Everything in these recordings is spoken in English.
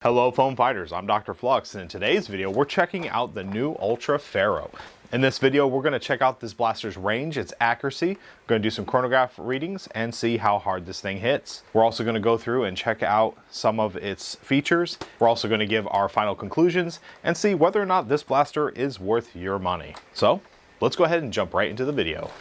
Hello foam fighters, I'm DrFlux, and in today's video we're checking out the new Ultra Pharaoh. In this video we're going to check out this blaster's range, its accuracy, going to do some chronograph readings and see how hard this thing hits. We're also going to go through and check out some of its features. We're also going to give our final conclusions and see whether or not this blaster is worth your money. So let's go ahead and jump right into the video.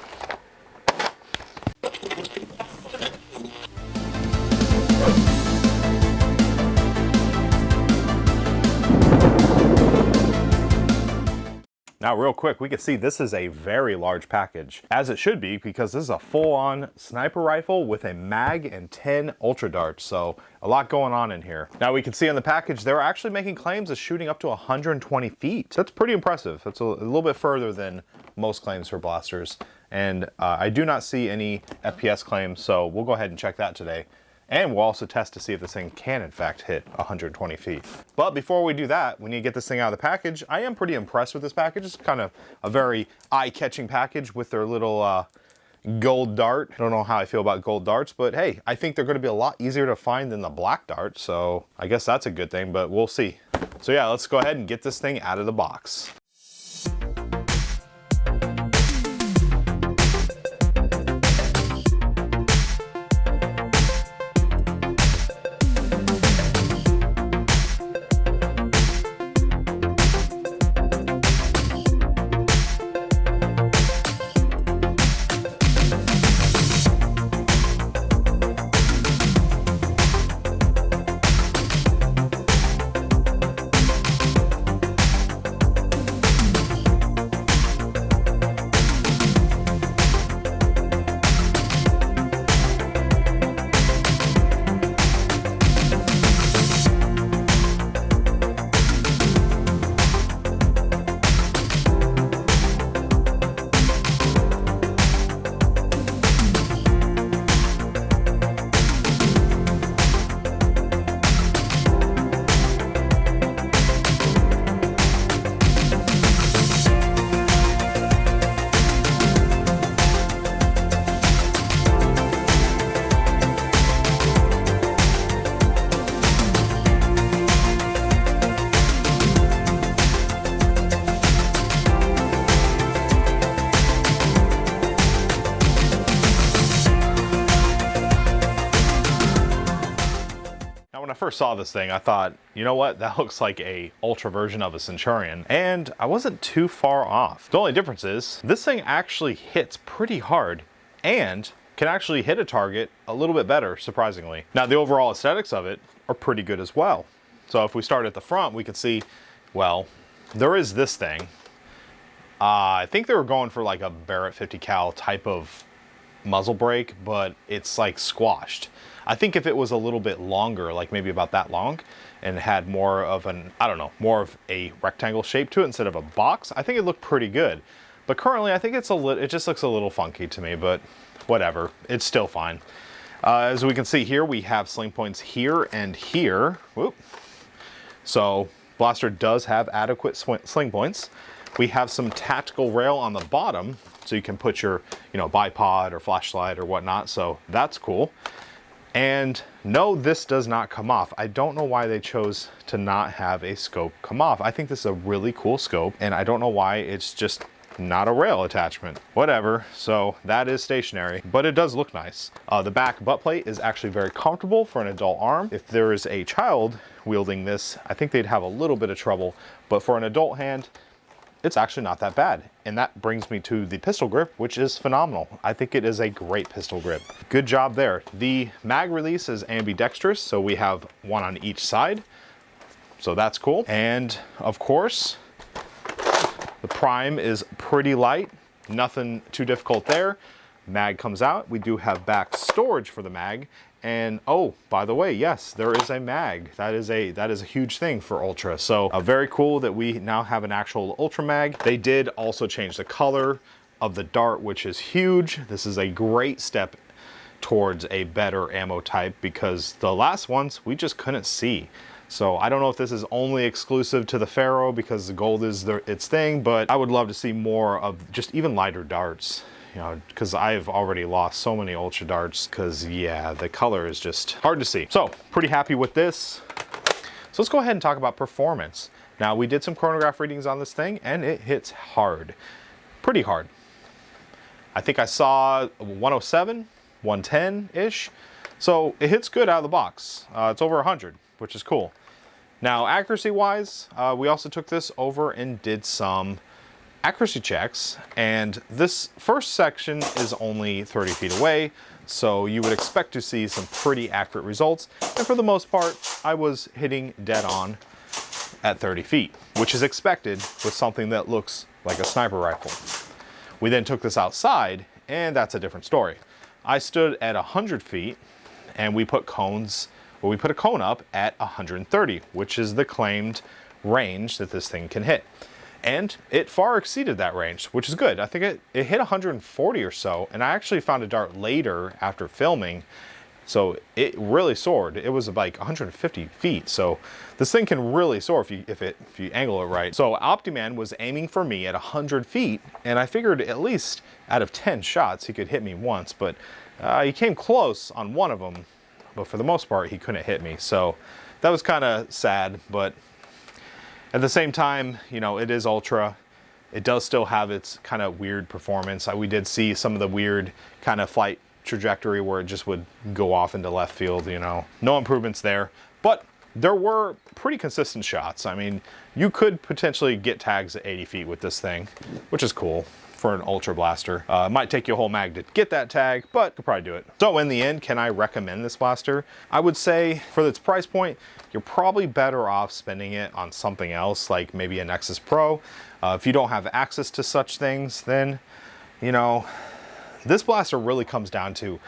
Now real quick, we can see this is a very large package, as it should be, because this is a full-on sniper rifle with a mag and 10 ultra darts, so a lot going on in here. Now we can see on the package, they're actually making claims of shooting up to 120 feet. That's pretty impressive. That's a little bit further than most claims for blasters. And I do not see any FPS claims, so we'll go ahead and check that today. And we'll also test to see if this thing can in fact hit 120 feet. But before we do that, we need to get this thing out of the package. I am pretty impressed with this package. It's kind of a very eye-catching package with their little gold dart. I don't know how I feel about gold darts, but hey, I think they're going to be a lot easier to find than the black dart. So I guess that's a good thing, but we'll see. So yeah, let's go ahead and get this thing out of the box. When I first saw this thing, I thought, you know what, that looks like a ultra version of a Centurion, and I wasn't too far off. The only difference is this thing actually hits pretty hard and can actually hit a target a little bit better, surprisingly. Now the overall aesthetics of it are pretty good as well. So if we start at the front, we can see, well, there is this thing. I think they were going for like a Barrett 50 cal type of muzzle brake, but it's like squashed. I think if it was a little bit longer, like maybe about that long, and had more of an, I don't know, more of a rectangle shape to it instead of a box, I think it looked pretty good. But currently I think it's it just looks a little funky to me, but whatever, it's still fine. As we can see here, we have sling points here and here. Whoop. So blaster does have adequate sling points. We have some tactical rail on the bottom, so you can put your, bipod or flashlight or whatnot, so that's cool. And no, this does not come off. I don't know why they chose to not have a scope come off. I think this is a really cool scope, and I don't know why it's just not a rail attachment. Whatever, so that is stationary, but it does look nice. The back butt plate is actually very comfortable for an adult arm. If there is a child wielding this, I think they'd have a little bit of trouble, but for an adult hand, it's actually not that bad. And that brings me to the pistol grip, which is phenomenal. I think it is a great pistol grip. Good job there. The mag release is ambidextrous, so we have one on each side. So that's cool. And of course, the prime is pretty light. Nothing too difficult there. Mag comes out. We do have back storage for the mag. And oh, by the way, yes, there is a mag. That is a huge thing for Ultra. So very cool that we now have an actual Ultra mag. They did also change the color of the dart, which is huge. This is a great step towards a better ammo type, because the last ones we just couldn't see. So I don't know if this is only exclusive to the Pharaoh because the gold is its thing, but I would love to see more of just even lighter darts. You know, because I've already lost so many Ultra darts because, yeah, the color is just hard to see. So, pretty happy with this. So let's go ahead and talk about performance. Now, we did some chronograph readings on this thing, and it hits hard. Pretty hard. I think I saw 107, 110-ish. So it hits good out of the box. It's over 100, which is cool. Now, accuracy-wise, we also took this over and did some accuracy checks, and this first section is only 30 feet away, so you would expect to see some pretty accurate results, and for the most part, I was hitting dead on at 30 feet, which is expected with something that looks like a sniper rifle. We then took this outside, and that's a different story. I stood at 100 feet, and we put a cone up at 130, which is the claimed range that this thing can hit. And it far exceeded that range, which is good. I think it hit 140 or so, and I actually found a dart later after filming, so it really soared. It was like 150 feet, so this thing can really soar if you angle it right. So Optiman was aiming for me at 100 feet, and I figured at least out of 10 shots he could hit me once, but he came close on one of them, but for the most part he couldn't hit me. So that was kind of sad, but at the same time, you know, it is Ultra. It does still have its kind of weird performance. We did see some of the weird kind of flight trajectory where it just would go off into left field, you know. No improvements there, but there were pretty consistent shots. I mean, you could potentially get tags at 80 feet with this thing, which is cool for an Ultra blaster. It might take you a whole mag to get that tag, but you could probably do it. So in the end, can I recommend this blaster? I would say for its price point, you're probably better off spending it on something else, like maybe a Nexus Pro. If you don't have access to such things, then, you know, this blaster really comes down to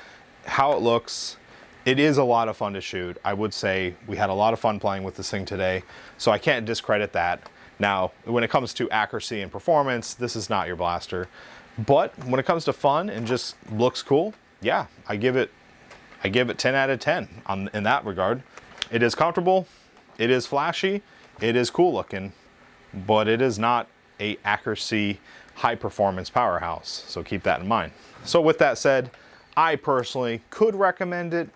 how it looks. It is a lot of fun to shoot. I would say we had a lot of fun playing with this thing today, so I can't discredit that. Now, when it comes to accuracy and performance, this is not your blaster. But when it comes to fun and just looks cool, yeah, I give it 10 out of 10 in that regard. It is comfortable, it is flashy, it is cool looking, but it is not a accuracy, high performance powerhouse. So keep that in mind. So with that said, I personally could recommend it.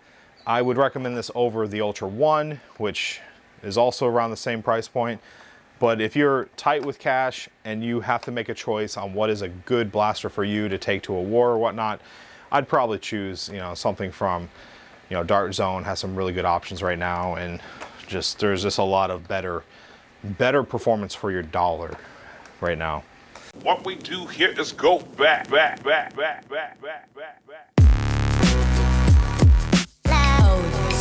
I would recommend this over the Ultra 1, which is also around the same price point. But if you're tight with cash and you have to make a choice on what is a good blaster for you to take to a war or whatnot, I'd probably choose, you know, something from, you know, Dart Zone has some really good options right now, and there's just a lot of better performance for your dollar right now. What we do here is go back. Oh.